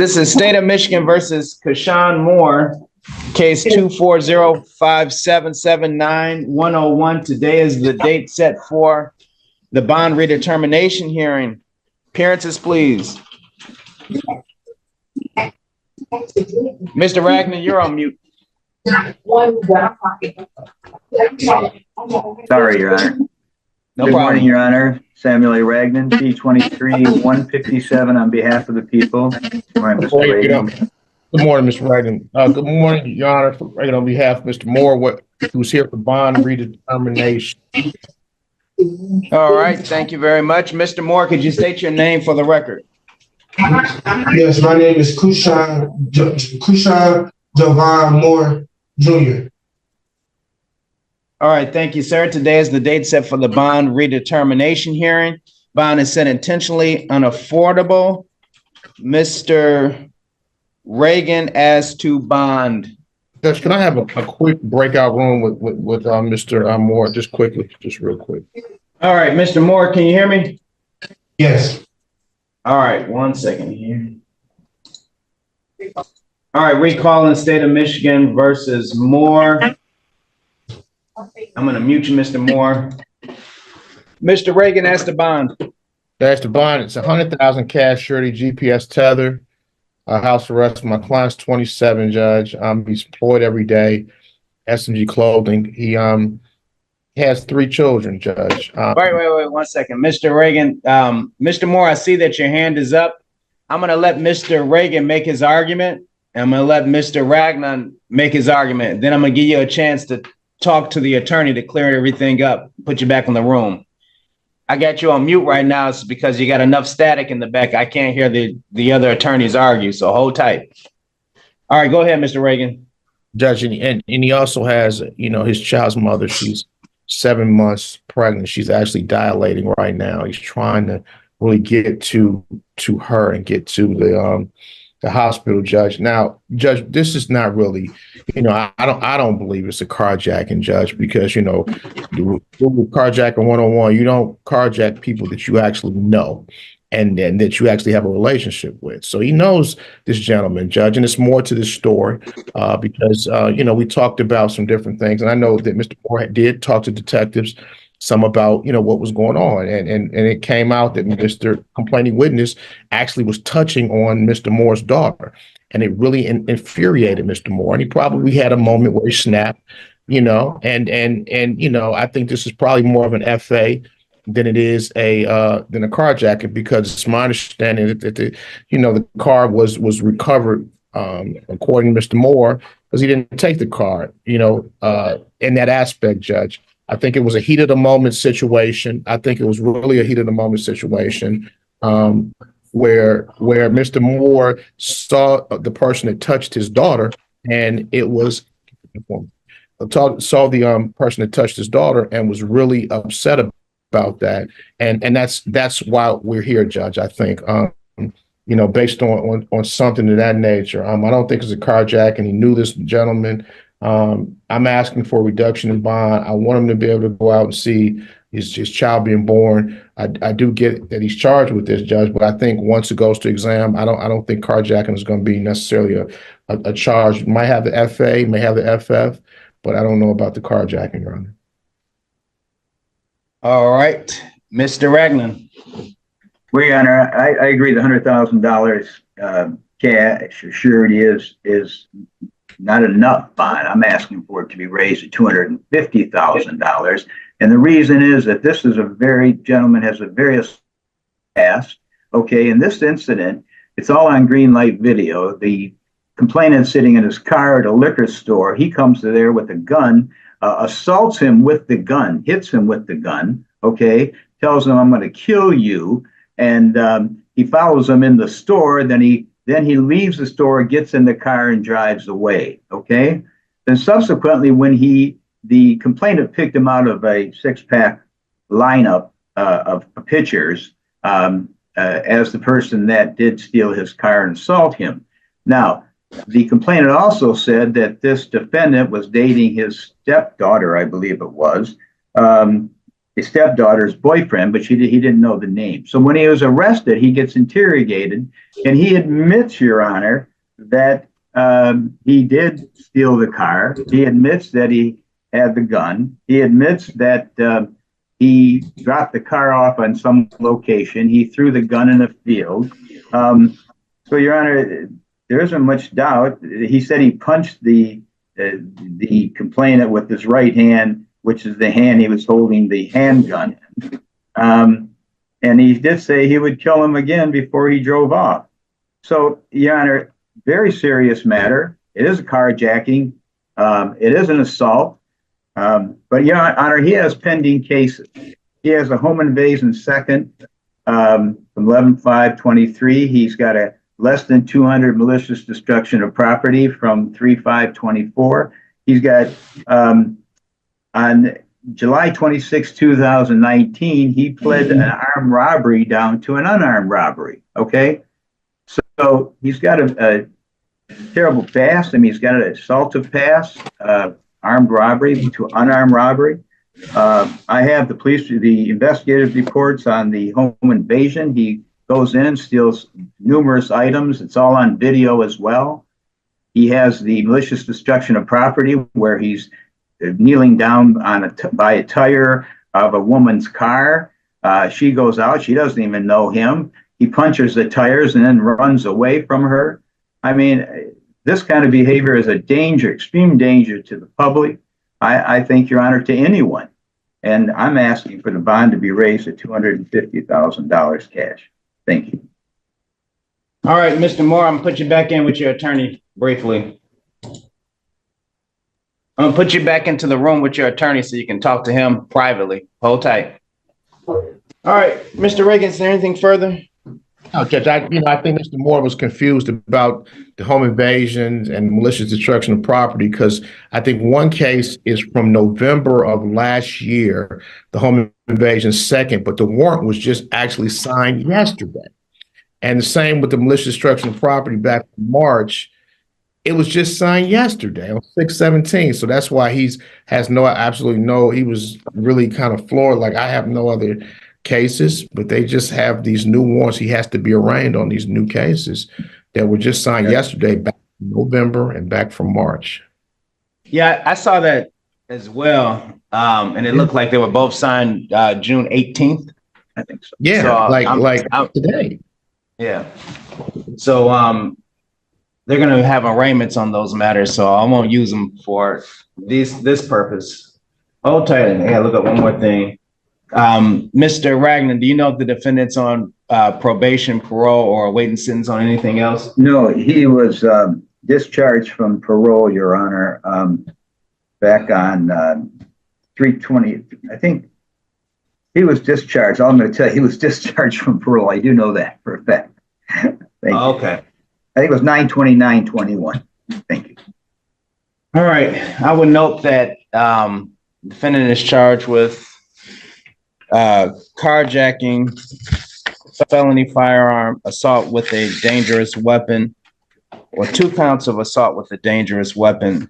This is State of Michigan versus Kashawn Moore, case 2405779-101. Today is the date set for the bond redetermination hearing. Appearances, please. Mr. Ragnar, you're on mute. Sorry, Your Honor. No Good problem. morning, Your Honor. Samuel A. Ragnan, P23-157 on behalf of the people. Good morning, Mr. Ragnan. Good morning, Mr. Ragnan. Good morning, Your Honor. Ragnan, on behalf of Mr. Moore, who's here for bond redetermination. All right, thank you very much. Mr. Moore, could you state your name for the record? Yes, my name is Kushan Javon Moore Jr. All right, thank you, sir. Today is the date set for the bond redetermination hearing. Bond is set intentionally unaffordable. Mr. Reagan, as to bond. Judge, can I have a quick breakout room with Mr. Moore, just quickly, just real quick? All right, Mr. Moore, can you hear me? Yes. All right, 1 second here. All right, recalling State of Michigan versus Moore. I'm going to mute you, Mr. Moore. Mr. Reagan, as to bond. That's the bond. It's $100,000 cash, surety, GPS tether, house arrest. My client's 27, Judge. He's employed every day. SMG clothing. He has 3 children, Judge. Wait, 1 second. Mr. Reagan, Mr. Moore, I see that your hand is up. I'm going to let Mr. Reagan make his argument. And I'm going to let Mr. Ragnar make his argument. Then I'm going to give you a chance to talk to the attorney to clear everything up, put you back in the room. I got you on mute right now. It's because you got enough static in the back. I can't hear the other attorneys argue, so hold tight. All right, go ahead, Mr. Reagan. Judge, and he also has, his child's mother. She's 7 months pregnant. She's actually dilating right now. He's trying to really get to her and get to the hospital, Judge. Now, Judge, this is not really, I don't believe it's a carjacking, Judge, because, carjacking 101, you don't carjack people that you actually know and that you actually have a relationship with. So he knows this gentleman, Judge, and it's more to this story because, we talked about some different things. And I know that Mr. Moore did talk to detectives some about, what was going on. And it came out that Mr. complaining witness actually was touching on Mr. Moore's daughter. And it really infuriated Mr. Moore. And he probably had a moment where he snapped, and I think this is probably more of an FA than it is than a carjacking, because it's my understanding that the car was recovered, according to Mr. Moore, because he didn't take the car, in that aspect, Judge. I think it was a heat of the moment situation. I think it was really a heat of the moment situation where Mr. Moore saw the person that touched his daughter, and it was saw the person that touched his daughter and was really upset about that. And that's why we're here, Judge. I think based on something of that nature. I don't think it's a carjacking. He knew this gentleman. I'm asking for a reduction in bond. I want him to be able to go out and see his child being born. I do get that he's charged with this, Judge, but I think once it goes to exam, I don't think carjacking is going to be necessarily a charge. Might have the FA, may have the FF, but I don't know about the carjacking, Your Honor. All right, Mr. Ragnar. Well, Your Honor, I agree. The $100,000 cash surety is not enough bond. I'm asking for it to be raised to $250,000. And the reason is that this is gentleman has a very past. Okay, in this incident, it's all on green light video. The complainant sitting in his car at a liquor store. He comes to there with a gun, assaults him with the gun, hits him with the gun. Okay, tells him, "I'm going to kill you." And he follows him in the store. Then he leaves the store, gets in the car, and drives away. Okay. Then subsequently, when the complainant picked him out of a 6-pack lineup of pitchers as the person that did steal his car and assault him. Now, the complainant also said that this defendant was dating his stepdaughter, I believe it was, his stepdaughter's boyfriend, but he didn't know the name. So when he was arrested, he gets interrogated, and he admits, Your Honor, that he did steal the car. He admits that he had the gun. He admits that he dropped the car off on some location. He threw the gun in a field. So, Your Honor, there isn't much doubt. He said he punched the complainant with his right hand, which is the hand he was holding the handgun in. And he did say he would kill him again before he drove off. So, Your Honor, very serious matter. It is a carjacking. It is an assault. But, Your Honor, he has pending cases. He has a home invasion second from 11/5/23. He's got a less than 200 malicious destruction of property from 3/5/24. He's got on July 26, 2019, he pled an armed robbery down to an unarmed robbery. Okay. So he's got a terrible past. I mean, he's got an assaultive past, armed robbery to unarmed robbery. I have the investigative reports on the home invasion. He goes in, steals numerous items. It's all on video as well. He has the malicious destruction of property where he's kneeling down by a tire of a woman's car. She goes out. She doesn't even know him. He punches the tires and then runs away from her. I mean, this kind of behavior is a danger, extreme danger to the public. I think, Your Honor, to anyone. And I'm asking for the bond to be raised to $250,000 cash. Thank you. All right, Mr. Moore, I'm gonna put you back in with your attorney briefly. I'm gonna put you back into the room with your attorney so you can talk to him privately. Hold tight. All right, Mr. Reagan, is there anything further? No, Judge, I think Mr. Moore was confused about the home invasions and malicious destruction of property because I think one case is from November of last year, the home invasion second, but the warrant was just actually signed yesterday. And the same with the malicious destruction of property back in March. It was just signed yesterday on 6/17. So that's why he was really kind of floored. Like, I have no other cases, but they just have these new warrants. He has to be arraigned on these new cases that were just signed yesterday, back in November and back from March. Yeah, I saw that as well. And it looked like they were both signed June 18th. I think so. Yeah, So, like today. Yeah. So they're gonna have arraignments on those matters, so I won't use them for this purpose. Hold tight, and hey, look up one more thing. Mr. Ragnar, do you know if the defendant's on probation, parole, or awaiting sentence on anything else? No, he was discharged from parole, Your Honor, back on 3/20. I think he was discharged. All I'm going to tell you, he was discharged from parole. I do know that for a fact. Thank you. Okay. I think it was 9/29/21. Thank you. All right. I would note that defendant is charged with carjacking, felony firearm, assault with a dangerous weapon, or 2 counts of assault with a dangerous weapon.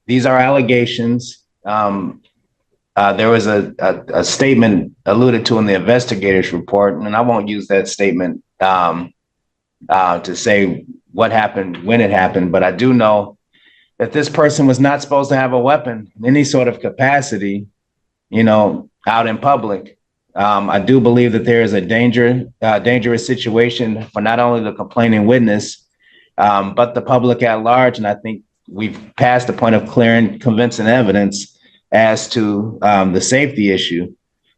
These are allegations. There was a statement alluded to in the investigator's report, and I won't use that statement to say what happened, when it happened, but I do know that this person was not supposed to have a weapon in any sort of capacity, out in public. I do believe that there is a dangerous situation for not only the complaining witness, but the public at large. And I think we've passed the point of clear and convincing evidence as to the safety issue.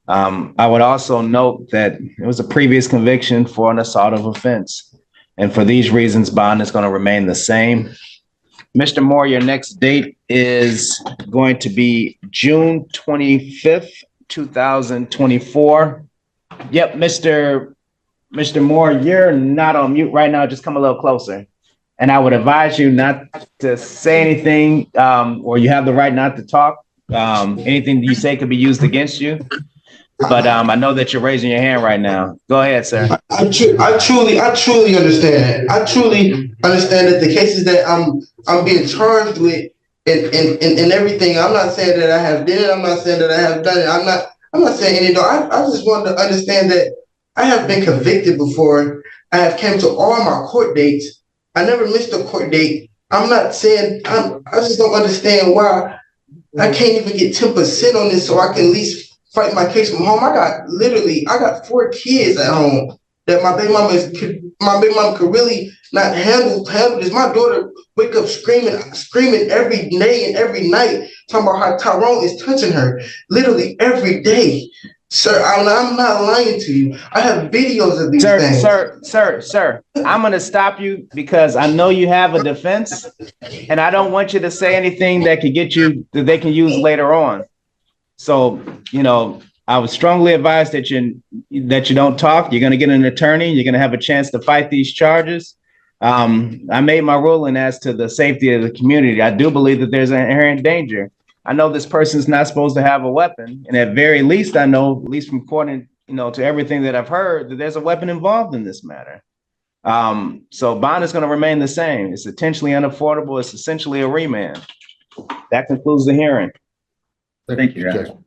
I would also note that it was a previous conviction for an assaultive offense. And for these reasons, bond is going to remain the same. Mr. Moore, your next date is going to be June 25th, 2024. Yep, Mr. Moore, you're not on mute right now. Just come a little closer. And I would advise you not to say anything, or you have the right not to talk. Anything you say could be used against you. But I know that you're raising your hand right now. Go ahead, sir. I truly understand. I truly understand that the cases that I'm being charged with in everything. I'm not saying that I have did it. I'm not saying that I have done it. I'm not saying any. I just wanted to understand that I have been convicted before. I have came to all my court dates. I never missed a court date. I'm not saying I just don't understand why I can't even get 10% on this so I can at least fight my case from home. I got 4 kids at home that my baby mama could really not handle this. My daughter wake up screaming every day and every night, talking about how Tyrone is touching her literally every day. Sir, I'm not lying to you. I have videos of these things. Sir, I'm going to stop you because I know you have a defense and I don't want you to say anything that they can use later on. So, I would strongly advise that you don't talk. You're going to get an attorney. You're going to have a chance to fight these charges. I made my ruling as to the safety of the community. I do believe that there's an inherent danger. I know this person's not supposed to have a weapon. And at very least, I know, at least from according, to everything that I've heard, that there's a weapon involved in this matter. So bond is going to remain the same. It's intentionally unaffordable. It's essentially a remand. That concludes the hearing. Thank you, Your Honor.